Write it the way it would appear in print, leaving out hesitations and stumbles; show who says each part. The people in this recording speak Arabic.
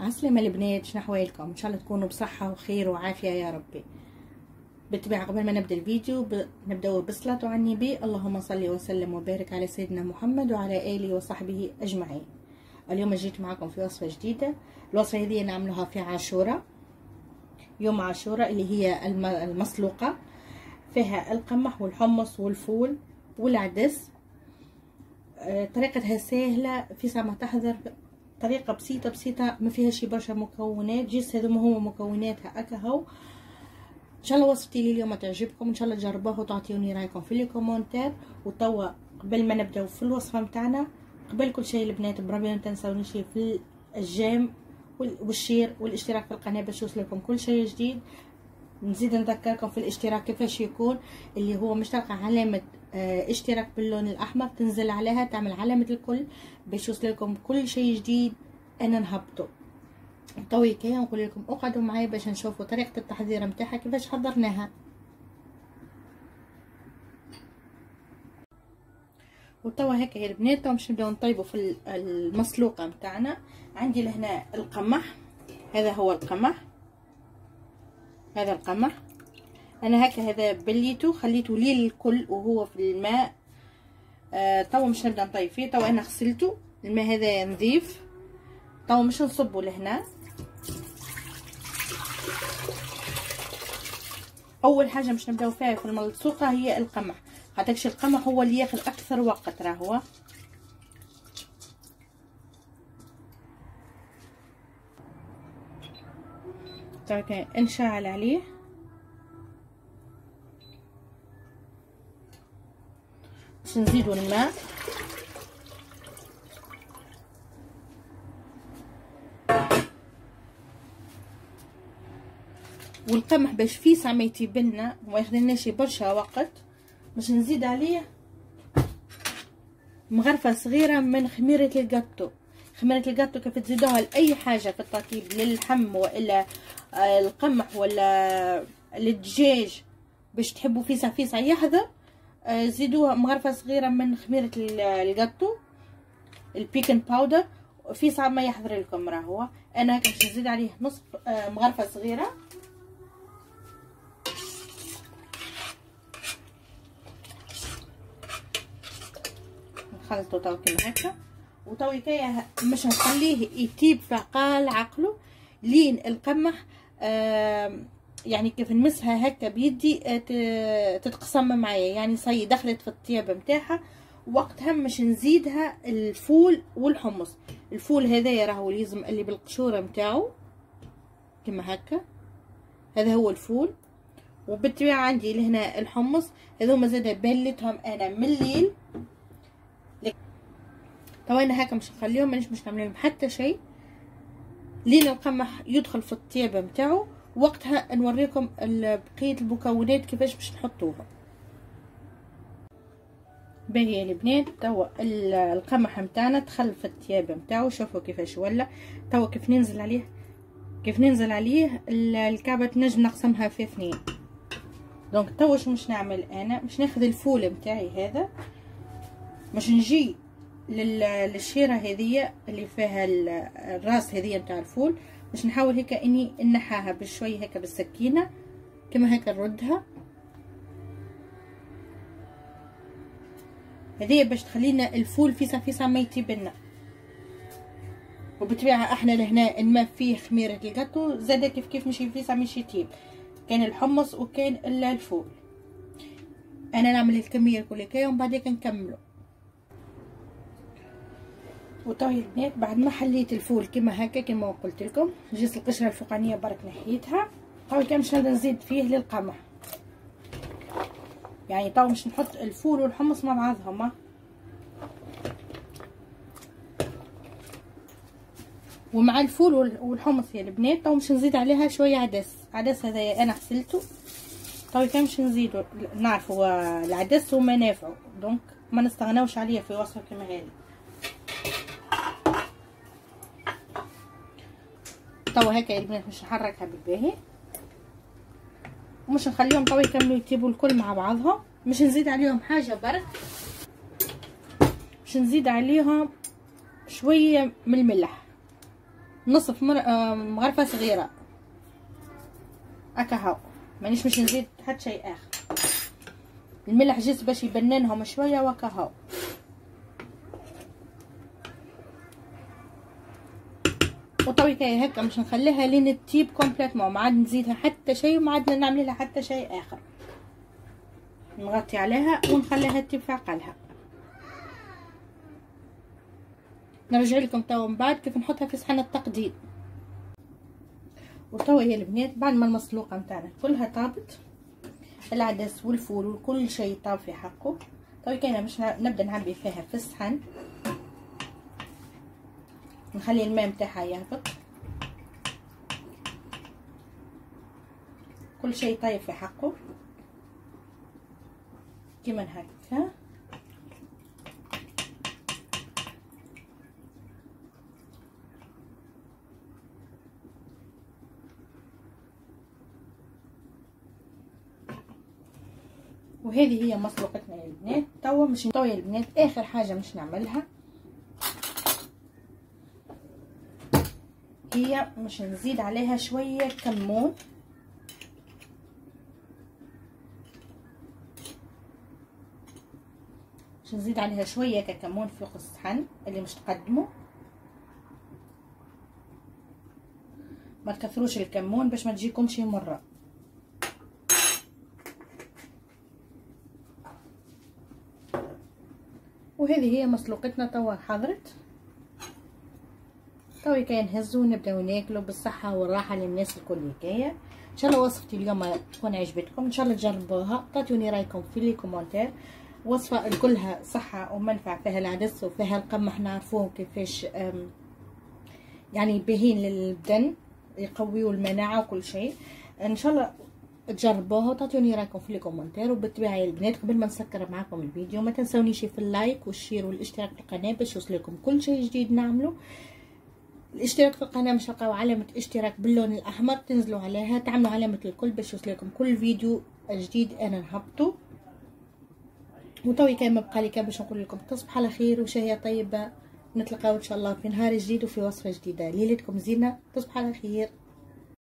Speaker 1: عسلامة البنات، شنو احوالكم؟ ان شاء الله تكونوا بصحة وخير وعافية يا ربي. بالطبيعة قبل ما نبدا الفيديو نبداو بالصلاة على النبي. اللهم صل وسلم وبارك على سيدنا محمد وعلى آله وصحبه أجمعين. اليوم جيت معكم في وصفة جديدة. الوصفة هذه نعملها في عاشوراء، يوم عاشوراء، اللي هي المسلوقة. فيها القمح والحمص والفول والعدس. طريقتها سهلة، في ساعة ما تحضر، طريقة بسيطة ما فيهاش برشا مكونات، جيس هذوما هما مكوناتها هكا. ان شاء الله وصفتي لي اليوم تعجبكم، ان شاء الله تجربوها وتعطيوني رايكم في الكومنتات. وتوا قبل ما نبداو في الوصفه نتاعنا، قبل كل شيء البنات بربي ما تنسونيش في الجيم والشير والاشتراك في القناه باش يوصلكم كل شيء جديد. نزيد نذكركم في الاشتراك كيفاش يكون، اللي هو مشترك علامه اشتراك باللون الاحمر، تنزل عليها تعمل علامه الكل باش يوصلكم كل شيء جديد انا نهبطه. طوي كي نقول لكم اقعدوا معايا باش نشوفوا طريقه التحضير نتاعها كيفاش حضرناها. وتوا هكا يا البنات باش نبداو نطيبوا في المسلوقه نتاعنا. عندي لهنا القمح، هذا هو القمح، هذا القمح انا هكا هذا بليته خليته ليل الكل وهو في الماء. توا مش نبدا نطيب فيه. توا انا غسلته، الماء هذا نظيف. توا مش نصبه لهنا. اول حاجه مش نبداو فيها في الملصوقه هي القمح، خاطرش القمح هو اللي ياخذ اكثر وقت. راهو توا نشعل عليه، باش نزيدو الماء. والقمح باش في ساعة ما يطيبلنا وما ياخذلناش برشا وقت، باش نزيد عليه مغرفة صغيرة من خميرة الجاتو. خميرة الجاتو كيف تزيدوها لأي حاجة في التطيب، للحم وإلا القمح ولا الدجاج، باش تحبوا فيسع يحضر. زيدوها مغرفة صغيرة من خميرة الجاتو، البيكن باودر، في ساعة ما يحضر لكم. راهو أنا هكا باش نزيد عليه نصف مغرفة صغيرة. نخلطو توا كيما هكا. وتوا هكايا مش نخليه يطيب في عقال عقله لين القمح يعني كيف نمسها هكا بيدي تتقسم معايا، يعني صي دخلت في الطياب نتاعها. وقتها مش نزيدها الفول والحمص. الفول هذايا راهو لازم اللي بالقشوره نتاعو كيما هكا، هذا هو الفول. وبالطبيعه عندي لهنا الحمص، هذوما زاده بلتهم انا من الليل. توا انا هكا مش نخليهم، مش نعمل لهم حتى شيء لين القمح يدخل في الطياب نتاعو. وقتها نوريكم بقيه المكونات كيفاش باش نحطوها. باهي يا البنات، توا القمح نتاعنا دخل في الطياب نتاعو. شوفوا كيفاش ولا. توا كيف ننزل عليه الكعبه تنجم نقسمها في اثنين. دونك توا شو مش نعمل، انا مش ناخذ الفول نتاعي هذا، مش نجي للشيره هذيا اللي فيها الراس هذيا نتاع الفول، باش نحاول هيك اني نحاها بشوي هيك بالسكينه كما هيك نردها. هذه باش تخلينا الفول فيسا ما يطيبلنا. وبالطبيعه احنا لهنا الماء فيه خميره الجاتو، زاده كيف مش فيسا مش يطيب، كان الحمص وكان الفول. انا نعمل الكميه كلها ومن بعد نكملوا. وطاي البنات بعد ما حليت الفول كما هكا كما قلت لكم، جيت القشره الفوقانيه برك نحيتها. طاوي كان مش نزيد فيه للقمح، يعني طاو مش نحط الفول والحمص مع بعضهما. ومع الفول والحمص يا البنات طاو مش نزيد عليها شويه عدس هذا انا غسلته. طاوي كان مش نزيدو، نعرفوا العدس ومنافعه، دونك ما نستغناوش عليه في وصفه كما هذه. توا هكا يا البنات مش نحركها بالباهي، ومش نخليهم توا يكملوا يطيبوا الكل مع بعضهم. مش نزيد عليهم حاجه برك، مش نزيد عليهم شويه من الملح. نصف مغرفه صغيره هكا هاو، مانيش باش نزيد حتى شيء اخر. الملح جست باش يبننهم شويه وهكا هاو. وطوي كاي هكا باش نخليها لين تطيب كومبليتمون، ما عاد نزيدها حتى شيء وما عاد نعمل لها حتى شيء اخر. نغطي عليها ونخليها تطيب في عقلها. نرجع لكم توا من بعد كيف نحطها في صحن التقديم. وتوا يا البنات بعد ما المسلوقه نتاعنا كلها طابت، العدس والفول وكل شيء طاب في حقه. توا كاينه باش نبدا نعبي فيها في الصحن. نخلي الماء نتاعها يهبط، كل شيء طايب في حقه كيما هكا. وهذه هي مسلوقتنا يا البنات. توا يا البنات اخر حاجه مش نعملها هي مش نزيد عليها شويه كمون. مش نزيد عليها شويه ككمون فوق الصحن اللي مش تقدمه. ما تكثروش الكمون باش ما تجيكمش مره. وهذه هي مسلوقتنا توا حضرت. توا كاين نهزو ونبداو ناكلو بالصحه والراحه للناس الكل. هكايا ان شاء الله وصفتي اليوم تكون عجبتكم، ان شاء الله تجربوها، تعطوني رايكم في لي كومونتير. وصفه كلها صحه ومنفعه، فيها العدس وفيها القمح نعرفوه كيفاش يعني باهين للبدن، يقويوا المناعه وكل شيء. ان شاء الله تجربوها وتعطوني رايكم في لي كومونتير. وبالطبيعه يا البنات قبل ما نسكر معكم الفيديو ما تنسونيش في اللايك والشير والاشتراك في القناه باش يوصلكم كل شيء جديد نعمله. الاشتراك في القناه مش تلقاو علامه اشتراك باللون الاحمر، تنزلوا عليها تعملوا علامه الكل باش يوصلكم كل فيديو جديد انا نهبطه. وتوي كان مبقى لي كان باش نقول لكم تصبحوا على خير وشهيه طيبه. نتلقاو ان شاء الله في نهار جديد وفي وصفه جديده. ليلتكم زينه، تصبحوا على خير.